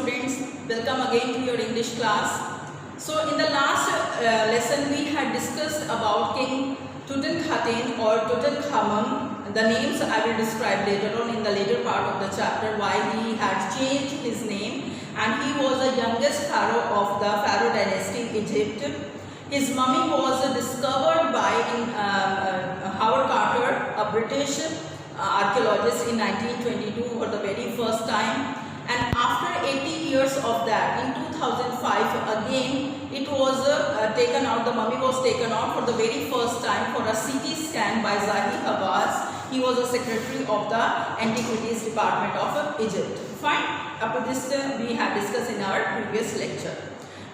students, welcome again to your English class. So in the last lesson we had discussed about King Tutankhaten or Tutankhamun. The names I will describe later on in the later part of the chapter, why he had changed his name, and he was the youngest pharaoh of the Pharaoh dynasty in Egypt. His mummy was discovered by Howard Carter, a British archaeologist, in 1922 for the very first time. And after 80 years of that, in 2005 again it was taken out, the mummy was taken out for the very first time for a CT scan by Zahi Hawass. He was a secretary of the Antiquities Department of Egypt. Fine, up to this we had discussed in our previous lecture.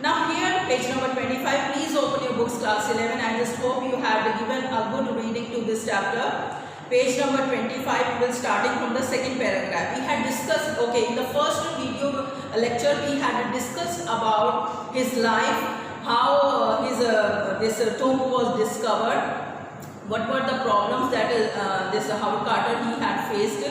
Now here, page number 25, please open your books, class 11. I just hope you have given a good reading to this chapter. Page number 25, we will starting from the second paragraph. We had discussed, okay, in the first video lecture we had discussed about his life, how this tomb was discovered, what were the problems that this Howard Carter he had faced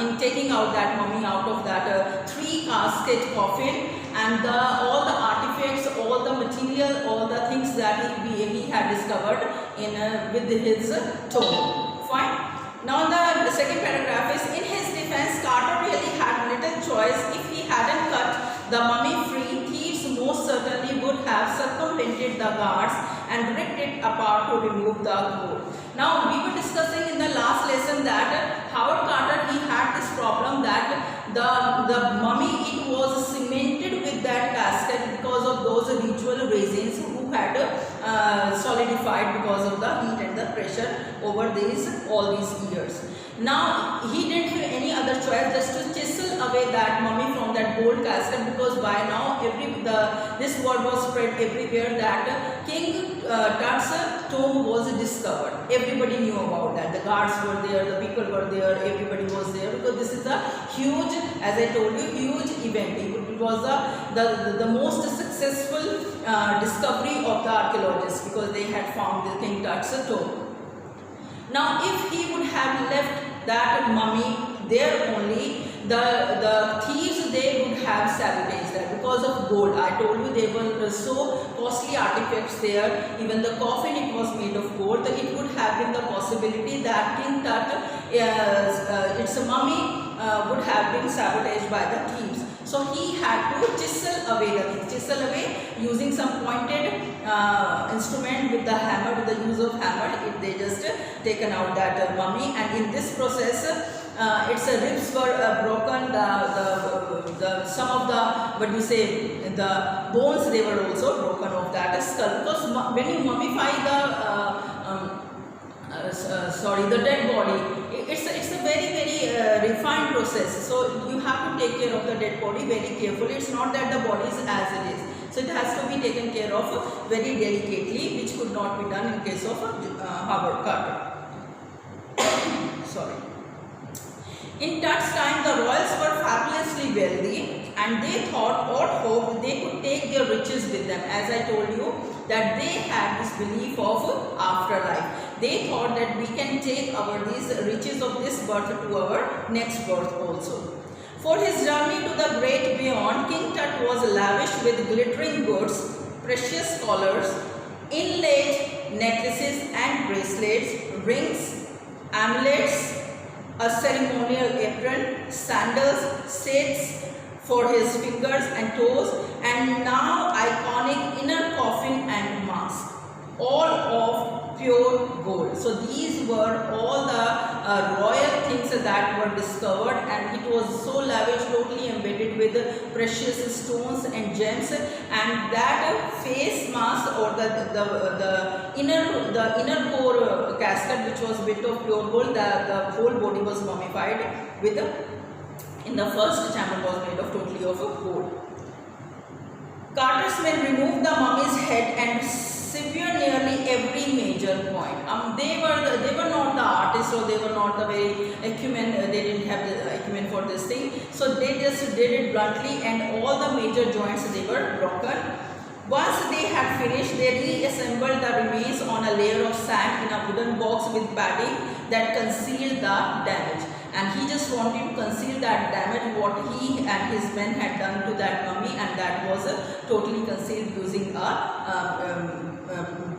in taking out that mummy out of that 3-casket coffin, and all the artifacts, all the material, all the things that he had discovered in with his tomb. Fine. Now the second paragraph is, in his defense, Carter really had little choice. If he hadn't cut the mummy free, thieves most certainly would have circumvented the guards and ripped it apart to remove the gold. Now we were discussing in the last lesson that Howard Carter he had this problem that the mummy, it was cemented with that casket because of those ritual resins who had solidified because of the heat and the pressure over all these years. Now he didn't have any other choice just to chisel away that mummy from that gold casket, because by now this word was spread everywhere that King Tut's tomb was discovered. Everybody knew about that. The guards were there, the people were there, everybody was there, because this is a huge, as I told you, huge event. It was the most successful discovery of the archaeologists, because they had found the King Tut's tomb. Now if he would have left that mummy there only, the thieves, they would have sabotaged that because of gold. I told you there were so costly artifacts there. Even the coffin, it was made of gold. It would have been the possibility that King Tut, its mummy would have been sabotaged by the thieves. So he had to chisel away using some pointed instrument with the hammer, with the use of hammer. They just taken out that mummy, and in this process its ribs were broken. Some of the the bones, they were also broken of that skull, because when you mummify the dead body, it's a very refined process. So you have to take care of the dead body very carefully. It's not that the body is as it is. So it has to be taken care of very delicately, which could not be done in case of Howard Carter. Sorry. In Tut's time, the royals were fabulously wealthy, and they thought or hoped they could take their riches with them. As I told you, that they had this belief of afterlife. They thought that we can take these riches of this birth to our next birth also. For his journey to the great beyond, King Tut was lavish with glittering goods, precious collars, inlaid necklaces and bracelets, rings, amulets, a ceremonial apron, sandals, sets for his fingers and toes, and now iconic inner coffin and mask, all of pure gold. So these were all the royal things that were discovered, and it was so lavish, totally embedded with precious stones and gems, and that face mask or the inner core casket, which was built of pure gold, the whole body was mummified with in the first chamber was made of totally of gold. Carter's men removed the mummy's head and severed nearly every major point. They were not the artists, or they were not the very acumen. They didn't have the acumen for this thing. So they just did it bluntly, and all the major joints, they were broken. Once they had finished, they reassembled the remains on a layer of sand in a wooden box with padding that concealed the damage. and he just wanted to conceal that damage what he and his men had done to that mummy, and that was totally concealed using a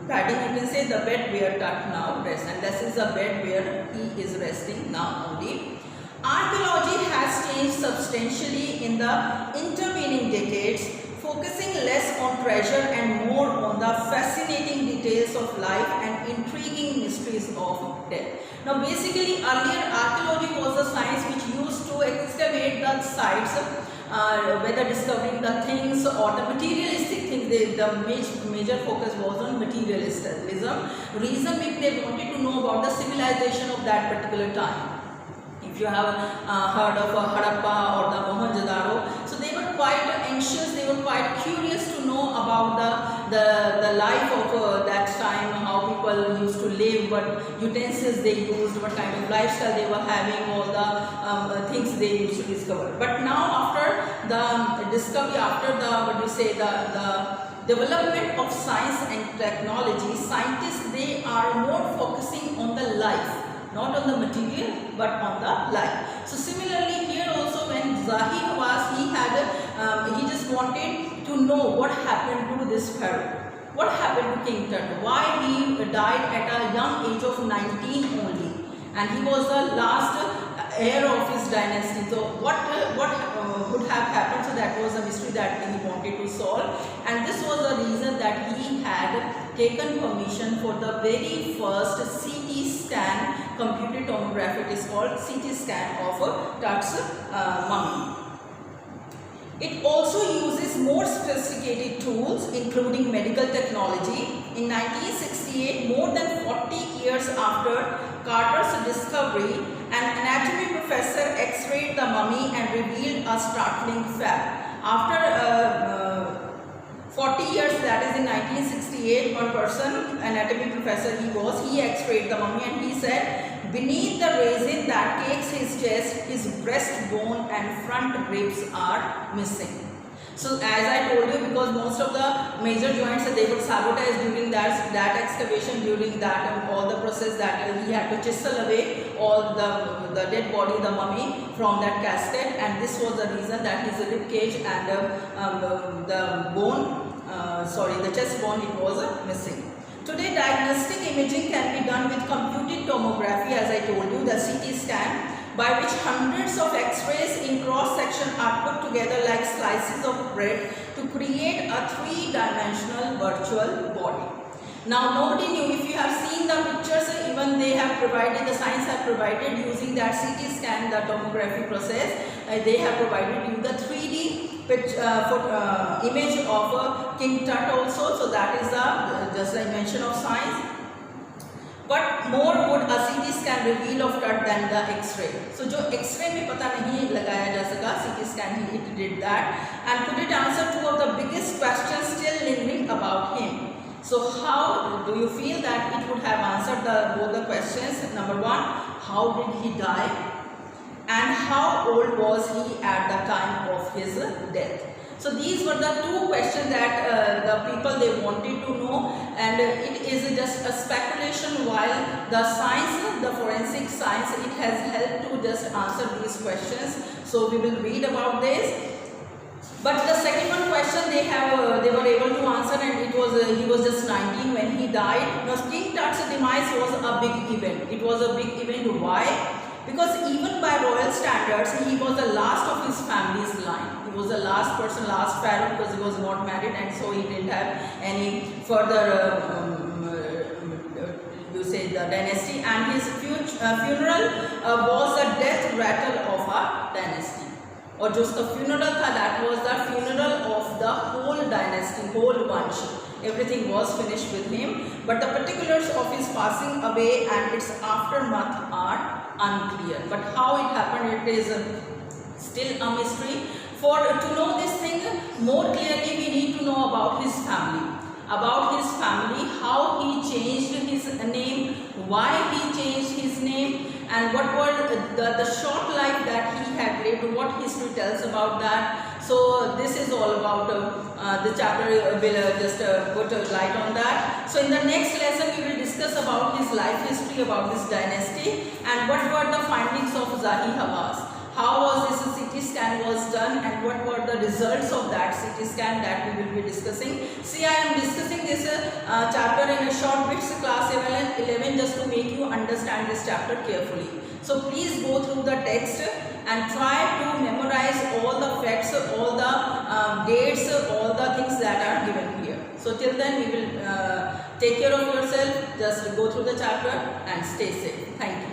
padding. You can say the bed where Tut now rests, and this is a bed where he is resting now only. Archaeology has changed substantially in the intervening decades, focusing less on treasure and more on the fascinating details of life and intriguing mysteries of death. Now basically earlier archaeology was a science which used to excavate the sites, whether discovering the things or the materialistic things. The major focus was on materialism. Reason being they wanted to know about the civilization of that particular time. If you have heard of Harappa or the Mohenjo-daro, so they were quite anxious, they were quite curious to know about the life of that time, how people used to live, what utensils they used, what kind of lifestyle they were having, all the things they used to discover. But now after the discovery, after the development of science and technology, scientists, they are more focusing on the life, not on the material but on the life. So similarly here also, when Zahir was, he just wanted to know what happened to this pharaoh, what happened to King Tut, why he died at a young age of 19 only, and he was the last heir of his dynasty. So what would have happened? So that was a mystery that he wanted to solve, and this was the reason that he had taken permission for the very first CT scan, computed tomography it is called, CT scan of Tut's mummy. It also uses more sophisticated tools including medical technology. In 1968, more than 40 years after Carter's discovery, an anatomy professor x-rayed the mummy and revealed a startling fact. After 40 years, that is in 1968, one person, anatomy professor he x-rayed the mummy, and he said beneath the resin that cakes his chest, his breastbone and front ribs are missing. So as I told you, because most of the major joints they would sabotage during that excavation, during that all the process that he had to chisel away all the dead body, the mummy, from that casket, and this was the reason that his rib cage and the bone, the chest bone, it was missing. Today diagnostic imaging can be done with computed tomography, as I told you, the CT scan, by which hundreds of x-rays in cross-section are put together like slices of bread to create a three-dimensional virtual body. Now nobody knew, if you have seen the pictures, even they have provided, the science have provided using that CT scan, the tomography process, they have provided you the 3D image of King Tut also, so that is just the invention of science. But more would a CT scan reveal of Tut than the X-ray. So जो X-ray में पता नहीं लगाया जा सका, CT scan it did that, and could it answer two of the biggest questions still lingering about him. So how do you feel that it would have answered both the questions? Number one, how did he die, and how old was he at the time of his death? So these were the two questions that the people they wanted to know, and it is just a speculation, while the science, the forensic science, it has helped to just answer these questions. So we will read about this. But the second one question they were able to answer, and it was he was just 19 when he died. Now King Tut's demise was a big event. It was a big event. Why? Because even by royal standards, he was the last of his family's line. He was the last person, last pharaoh, because he was not married, and so he didn't have any further, the dynasty. And his funeral was the death rattle of a dynasty. Or just the funeral that was the funeral of the whole dynasty, whole bunch. Everything was finished with him, but the particulars of his passing away and its aftermath are unclear. But how it happened, it is still a mystery. To know this thing more clearly, we need to know about his family. How he changed his name, why he changed his name, and what were the short life that he had lived, what history tells about that. So this is all about the chapter will just put a light on that. So in the next lesson we will discuss about his life history, about this dynasty, and what were the findings of Zahi Hawass. How was this CT scan was done, and what were the results of that CT scan, that we will be discussing. See, I am discussing this chapter in a short bits class 11 just to make you understand this chapter carefully. So please go through the text and try to memorize all the facts, all the dates, all the things that are given here. So till then we will take care of yourself, just go through the chapter and stay safe. Thank you.